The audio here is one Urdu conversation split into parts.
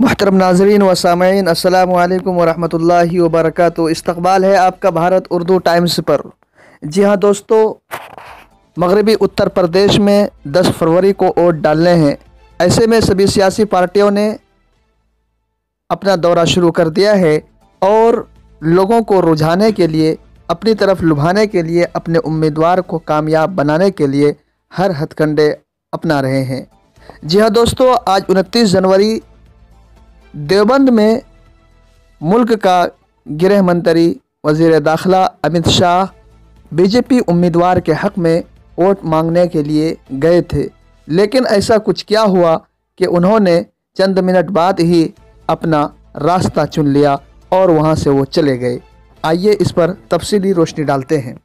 محترم ناظرین و سامعین، السلام علیکم ورحمۃ اللہ وبرکاتہ۔ استقبال ہے آپ کا بھارت اردو ٹائمز پر۔ جی ہاں دوستو، مغربی اتر پردیش میں 10 فروری کو ووٹ ڈالنے ہیں۔ ایسے میں سبھی سیاسی پارٹیوں نے اپنا دورہ شروع کر دیا ہے اور لوگوں کو رجھانے کے لیے، اپنی طرف لبھانے کے لیے، اپنے امیدوار کو کامیاب بنانے کے لیے ہر ہتھ کنڈے اپنا رہے ہیں۔ جی ہاں دوستو، آج 29 جنوری دیوبند میں ملک کا گرہ منتری وزیر داخلہ امت شاہ بی جے پی امیدوار کے حق میں ووٹ مانگنے کے لیے گئے تھے، لیکن ایسا کچھ کیا ہوا کہ انہوں نے چند منٹ بعد ہی اپنا راستہ چن لیا اور وہاں سے وہ چلے گئے۔ آئیے اس پر تفصیلی روشنی ڈالتے ہیں۔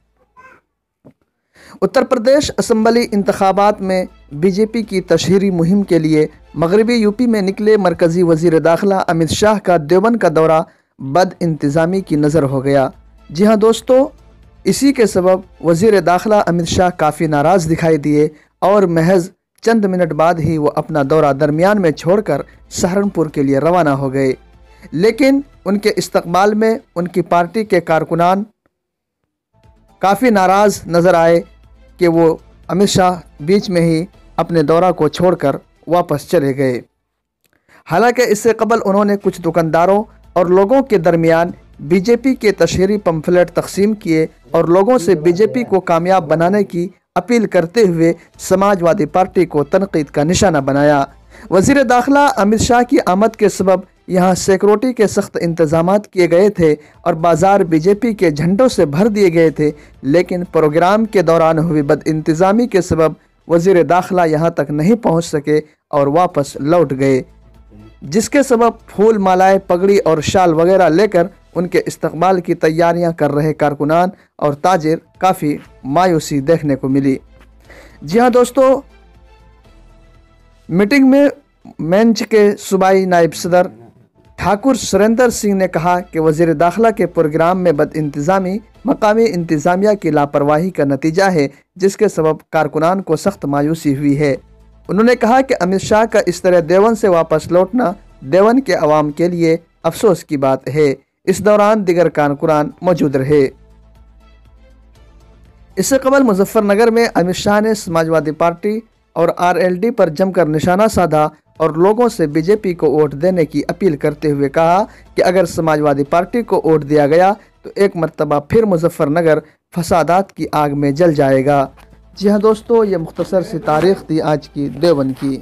اتر پردیش اسمبلی انتخابات میں بی جے پی کی تشہیری مہم کے لیے مغربی یو پی میں نکلے مرکزی وزیر داخلہ امت شاہ کا دیوبند کا دورہ بد انتظامی کی نظر ہو گیا۔ جی ہاں دوستو، اسی کے سبب وزیر داخلہ امت شاہ کافی ناراض دکھائی دیے اور محض چند منٹ بعد ہی وہ اپنا دورہ درمیان میں چھوڑ کر سہارنپور کے لیے روانہ ہو گئے، لیکن ان کے استقبال میں ان کی پارٹی کے کارکنان کافی ناراض نظر آئے کہ وہ امت شاہ بیچ میں ہی اپنے دورہ کو چھوڑ کر واپس چلے گئے۔ حالانکہ اس سے قبل انہوں نے کچھ دکانداروں اور لوگوں کے درمیان بی جے پی کے تشہیری پمفلٹ تقسیم کیے اور لوگوں سے بی جے پی کو کامیاب بنانے کی اپیل کرتے ہوئے سماج وادی پارٹی کو تنقید کا نشانہ بنایا۔ وزیر داخلہ امت شاہ کی آمد کے سبب یہاں سیکورٹی کے سخت انتظامات کیے گئے تھے اور بازار بی جے پی کے جھنڈوں سے بھر دیے گئے تھے، لیکن پروگرام کے دوران ہوئی بد انتظامی کے سبب وزیر داخلہ یہاں تک نہیں پہنچ سکے اور واپس لوٹ گئے، جس کے سبب پھول مالائے، پگڑی اور شال وغیرہ لے کر ان کے استقبال کی تیاریاں کر رہے کارکنان اور تاجر کافی مایوسی دیکھنے کو ملی۔ جی ہاں دوستو، میٹنگ میں منچ کے صوبائی نائب صدر ٹھاکر سریندر سنگھ نے کہا کہ وزیر داخلہ کے پروگرام میں بد انتظامی مقامی انتظامیہ کی لاپرواہی کا نتیجہ ہے، جس کے سبب کارکنان کو سخت مایوسی ہوئی ہے۔ انہوں نے کہا کہ امت شاہ کا اس طرح دیوبند سے واپس لوٹنا دیوبند کے عوام کے لیے افسوس کی بات ہے۔ اس دوران دیگر کارکنان موجود رہے۔ اس سے قبل مظفر نگر میں امت شاہ نے سماج وادی پارٹی اور آر ایل ڈی پر جم کر نشانہ سادھا اور لوگوں سے بی جے پی کو ووٹ دینے کی اپیل کرتے ہوئے کہا کہ اگر سماج وادی پارٹی کو ووٹ دیا گیا تو ایک مرتبہ پھر مظفر نگر فسادات کی آگ میں جل جائے گا۔ جی ہاں دوستو، یہ مختصر سی تاریخ تھی آج کی دیوبند کی۔